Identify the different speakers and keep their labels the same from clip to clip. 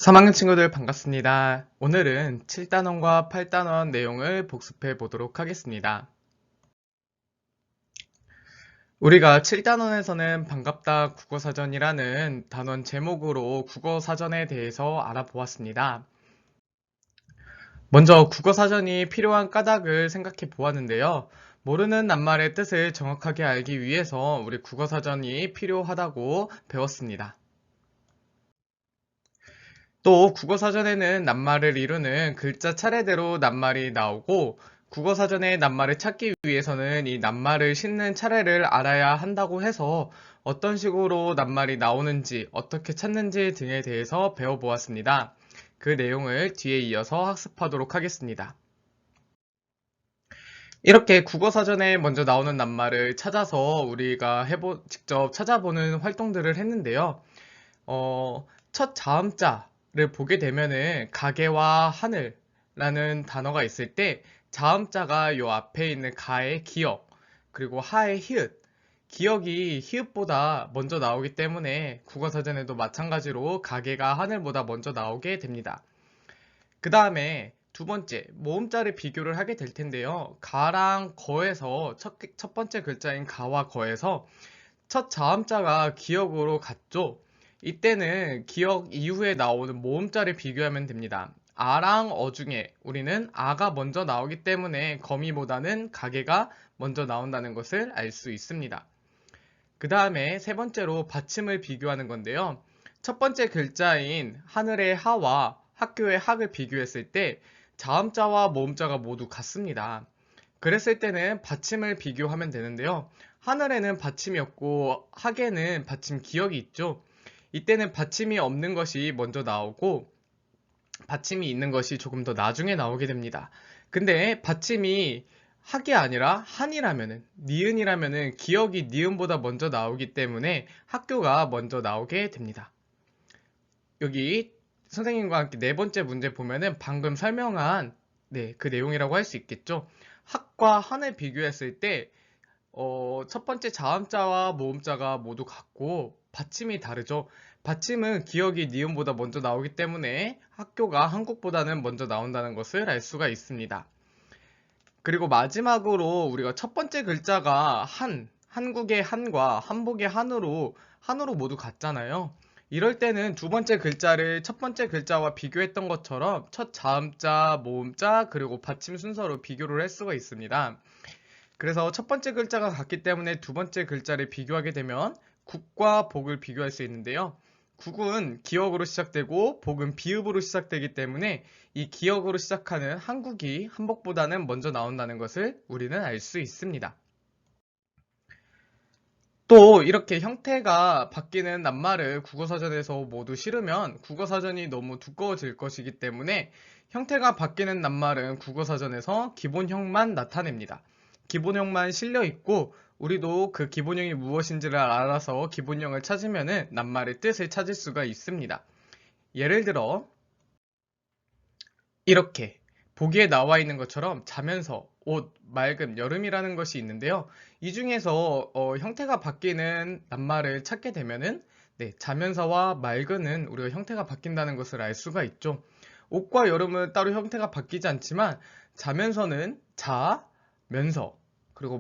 Speaker 1: 3학년 친구들 반갑습니다. 오늘은 7단원과 8단원 내용을 복습해 보도록 하겠습니다. 우리가 7단원에서는 반갑다 국어사전이라는 단원 제목으로 국어사전에 대해서 알아보았습니다. 먼저 국어사전이 필요한 까닭을 생각해 보았는데요. 모르는 낱말의 뜻을 정확하게 알기 위해서 우리 국어사전이 필요하다고 배웠습니다. 또 국어사전에는 낱말을 이루는 글자 차례대로 낱말이 나오고 국어사전의 낱말을 찾기 위해서는 이 낱말을 싣는 차례를 알아야 한다고 해서 어떤 식으로 낱말이 나오는지 어떻게 찾는지 등에 대해서 배워보았습니다. 그 내용을 뒤에 이어서 학습하도록 하겠습니다. 이렇게 국어사전에 먼저 나오는 낱말을 찾아서 우리가 직접 찾아보는 활동들을 했는데요. 첫 자음자를 보게 되면은 가게와 하늘라는 단어가 있을 때 자음자가 요 앞에 있는 가의 기역 그리고 하의 히읗 기역이 히읗보다 먼저 나오기 때문에 국어사전에도 마찬가지로 가게가 하늘보다 먼저 나오게 됩니다. 그 다음에 두 번째 모음자를 비교를 하게 될 텐데요. 가랑 거에서 첫 번째 글자인 가와 거에서 첫 자음자가 기역으로 같죠. 이때는 기역 이후에 나오는 모음자를 비교하면 됩니다. 아랑 어 중에 우리는 아가 먼저 나오기 때문에 거미보다는 가게가 먼저 나온다는 것을 알 수 있습니다. 그 다음에 세 번째로 받침을 비교하는 건데요. 첫 번째 글자인 하늘의 하와 학교의 학을 비교했을 때 자음자와 모음자가 모두 같습니다. 그랬을 때는 받침을 비교하면 되는데요. 하늘에는 받침이 없고 학에는 받침 기역이 있죠. 이때는 받침이 없는 것이 먼저 나오고 받침이 있는 것이 조금 더 나중에 나오게 됩니다. 근데 받침이 학이 아니라 한이라면은 니은이라면은 기역이 니은보다 먼저 나오기 때문에 학교가 먼저 나오게 됩니다. 여기 선생님과 함께 네 번째 문제 보면은 방금 설명한 그 내용이라고 할 수 있겠죠. 학과 한을 비교했을 때 첫 번째 자음자와 모음자가 모두 같고 받침이 다르죠. 받침은 기역이 니은보다 먼저 나오기 때문에 학교가 한국보다는 먼저 나온다는 것을 알 수가 있습니다. 그리고 마지막으로 우리가 첫 번째 글자가 한국의 한과 한복의 한으로 모두 같잖아요. 이럴 때는 두 번째 글자를 첫 번째 글자와 비교했던 것처럼 첫 자음자, 모음자, 그리고 받침 순서로 비교를 할 수가 있습니다. 그래서 첫 번째 글자가 같기 때문에 두 번째 글자를 비교하게 되면 국과 복을 비교할 수 있는데요. 국은 기역으로 시작되고 복은 비읍으로 시작되기 때문에 이 기역으로 시작하는 한국이 한복보다는 먼저 나온다는 것을 우리는 알 수 있습니다. 또 이렇게 형태가 바뀌는 낱말을 국어사전에서 모두 실으면 국어사전이 너무 두꺼워질 것이기 때문에 형태가 바뀌는 낱말은 국어사전에서 기본형만 나타냅니다. 기본형만 실려 있고 우리도 그 기본형이 무엇인지를 알아서 기본형을 찾으면 낱말의 뜻을 찾을 수가 있습니다. 예를 들어 이렇게 보기에 나와 있는 것처럼 자면서, 옷, 맑음, 여름이라는 것이 있는데요. 이 중에서 형태가 바뀌는 낱말을 찾게 되면은 자면서와 맑음은 우리가 형태가 바뀐다는 것을 알 수가 있죠. 옷과 여름은 따로 형태가 바뀌지 않지만 자면서는 자, 면서, 그리고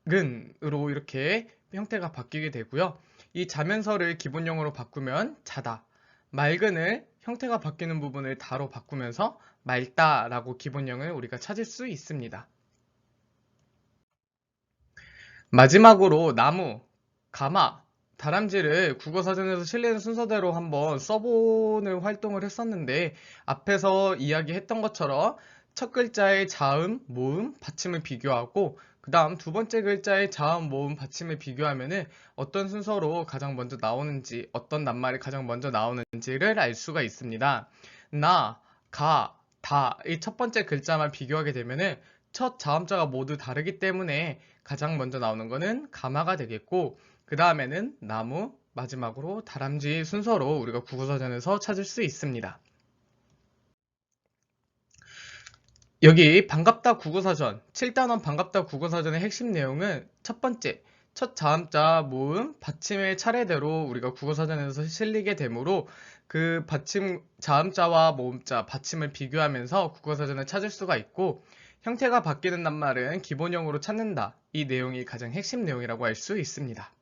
Speaker 1: 맑은으로 이렇게 형태가 바뀌게 되고요. 이 자면서를 기본형으로 바꾸면 자다, 맑은을 형태가 바뀌는 부분을 다로 바꾸면서 맑다라고 기본형을 우리가 찾을 수 있습니다. 마지막으로 나무, 가마, 다람쥐를 국어사전에서 실리는 순서대로 한번 써보는 활동을 했었는데 앞에서 이야기했던 것처럼 첫 글자의 자음, 모음, 받침을 비교하고 그 다음 두 번째 글자의 자음, 모음, 받침을 비교하면은 어떤 순서로 가장 먼저 나오는지 어떤 낱말이 가장 먼저 나오는지를 알 수가 있습니다. 나, 가, 다 이 첫 번째 글자만 비교하게 되면은 첫 자음자가 모두 다르기 때문에 가장 먼저 나오는 거는 가마가 되겠고 그 다음에는 나무, 마지막으로 다람쥐 순서로 우리가 국어사전에서 찾을 수 있습니다. 여기 반갑다 국어사전, 7단원 반갑다 국어사전의 핵심 내용은 첫 번째, 첫 자음자, 모음, 받침의 차례대로 우리가 국어사전에서 실리게 되므로 그 받침, 자음자와 모음자, 받침을 비교하면서 국어사전을 찾을 수가 있고 형태가 바뀌는 낱말은 기본형으로 찾는다. 이 내용이 가장 핵심 내용이라고 할 수 있습니다.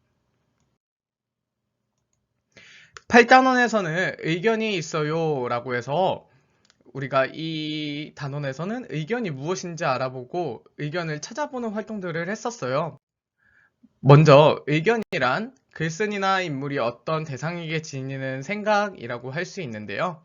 Speaker 1: 8단원에서는 의견이 있어요 라고 해서 우리가 이 단원에서는 의견이 무엇인지 알아보고 의견을 찾아보는 활동들을 했었어요. 먼저 의견이란 글쓴이나 인물이 어떤 대상에게 지니는 생각이라고 할 수 있는데요.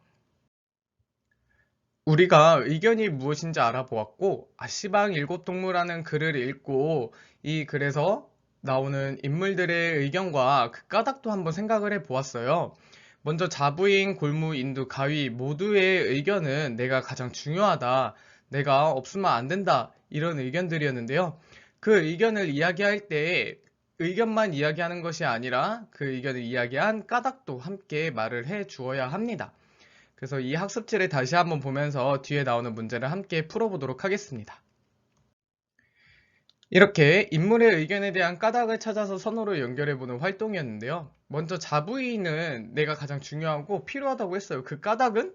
Speaker 1: 우리가 의견이 무엇인지 알아보았고 아시방 일곱동무라는 글을 읽고 이 글에서 나오는 인물들의 의견과 그 까닭도 한번 생각을 해보았어요. 먼저 자부인, 골무, 인두, 가위 모두의 의견은 내가 가장 중요하다, 내가 없으면 안 된다 이런 의견들이었는데요. 그 의견을 이야기할 때 의견만 이야기하는 것이 아니라 그 의견을 이야기한 까닭도 함께 말을 해 주어야 합니다. 그래서 이 학습지를 다시 한번 보면서 뒤에 나오는 문제를 함께 풀어보도록 하겠습니다. 이렇게 인물의 의견에 대한 까닭을 찾아서 선호를 연결해보는 활동이었는데요. 먼저 자부위는 내가 가장 중요하고 필요하다고 했어요. 그 까닭은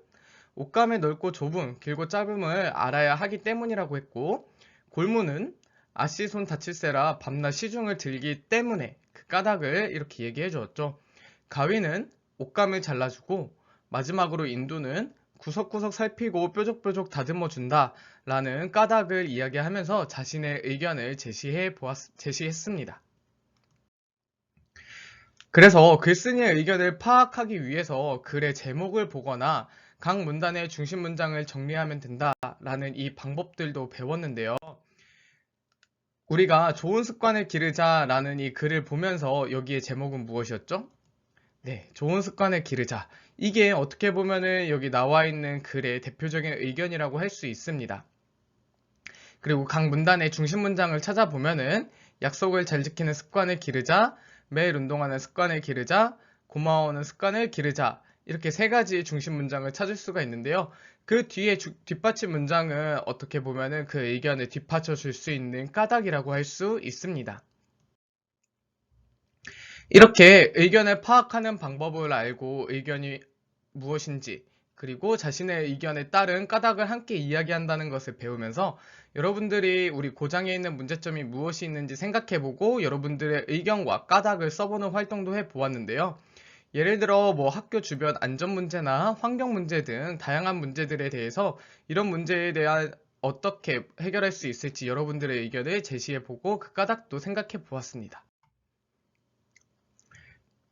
Speaker 1: 옷감의 넓고 좁음, 길고 짧음을 알아야 하기 때문이라고 했고, 골무는 아씨 손 다칠세라 밤낮 시중을 들기 때문에 그 까닭을 이렇게 얘기해 주었죠. 가위는 옷감을 잘라주고 마지막으로 인두는 구석구석 살피고 뾰족뾰족 다듬어 준다 라는 까닭을 이야기하면서 자신의 의견을 제시했습니다. 그래서 글쓴이의 의견을 파악하기 위해서 글의 제목을 보거나 각 문단의 중심 문장을 정리하면 된다라는 이 방법들도 배웠는데요. 우리가 좋은 습관을 기르자라는 이 글을 보면서 여기에 제목은 무엇이었죠? 네, 좋은 습관을 기르자. 이게 어떻게 보면은 여기 나와 있는 글의 대표적인 의견이라고 할 수 있습니다. 그리고 각 문단의 중심 문장을 찾아보면은 약속을 잘 지키는 습관을 기르자, 매일 운동하는 습관을 기르자, 고마워하는 습관을 기르자. 이렇게 세 가지 중심 문장을 찾을 수가 있는데요. 그 뒤에 뒷받침 문장은 어떻게 보면은 그 의견을 뒷받쳐 줄 수 있는 까닭이라고 할 수 있습니다. 이렇게 의견을 파악하는 방법을 알고 의견이 무엇인지 그리고 자신의 의견에 따른 까닭을 함께 이야기한다는 것을 배우면서 여러분들이 우리 고장에 있는 문제점이 무엇이 있는지 생각해보고 여러분들의 의견과 까닭을 써보는 활동도 해보았는데요. 예를 들어 뭐 학교 주변 안전 문제나 환경 문제 등 다양한 문제들에 대해서 이런 문제에 대한 어떻게 해결할 수 있을지 여러분들의 의견을 제시해보고 그 까닭도 생각해 보았습니다.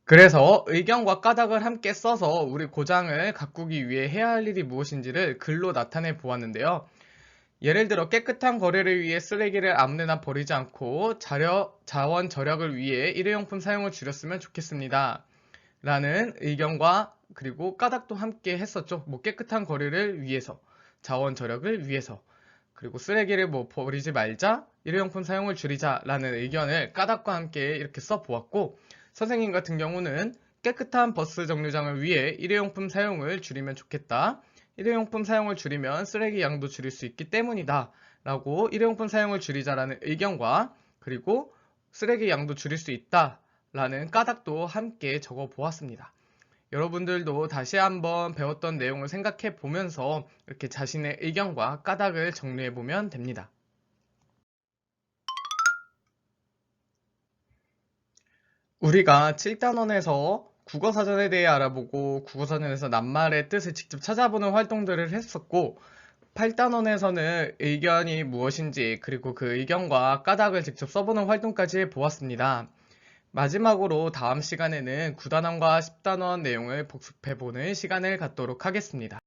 Speaker 1: 그래서 의견과 까닭을 함께 써서 우리 고장을 가꾸기 위해 해야 할 일이 무엇인지를 글로 나타내 보았는데요. 예를 들어 깨끗한 거리를 위해 쓰레기를 아무데나 버리지 않고 자원 절약을 위해 일회용품 사용을 줄였으면 좋겠습니다. 라는 의견과 그리고 까닭도 함께 했었죠. 뭐 깨끗한 거리를 위해서, 자원 절약을 위해서, 그리고 쓰레기를 뭐 버리지 말자, 일회용품 사용을 줄이자 라는 의견을 까닭과 함께 이렇게 써보았고 선생님 같은 경우는 깨끗한 버스 정류장을 위해 일회용품 사용을 줄이면 좋겠다. 일회용품 사용을 줄이면 쓰레기 양도 줄일 수 있기 때문이다. 라고 일회용품 사용을 줄이자라는 의견과 그리고 쓰레기 양도 줄일 수 있다. 라는 까닭도 함께 적어 보았습니다. 여러분들도 다시 한번 배웠던 내용을 생각해 보면서 이렇게 자신의 의견과 까닭을 정리해 보면 됩니다. 우리가 7단원에서 국어사전에 대해 알아보고 국어사전에서 낱말의 뜻을 직접 찾아보는 활동들을 했었고 8단원에서는 의견이 무엇인지 그리고 그 의견과 까닭을 직접 써보는 활동까지 해보았습니다. 마지막으로 다음 시간에는 9단원과 10단원 내용을 복습해보는 시간을 갖도록 하겠습니다.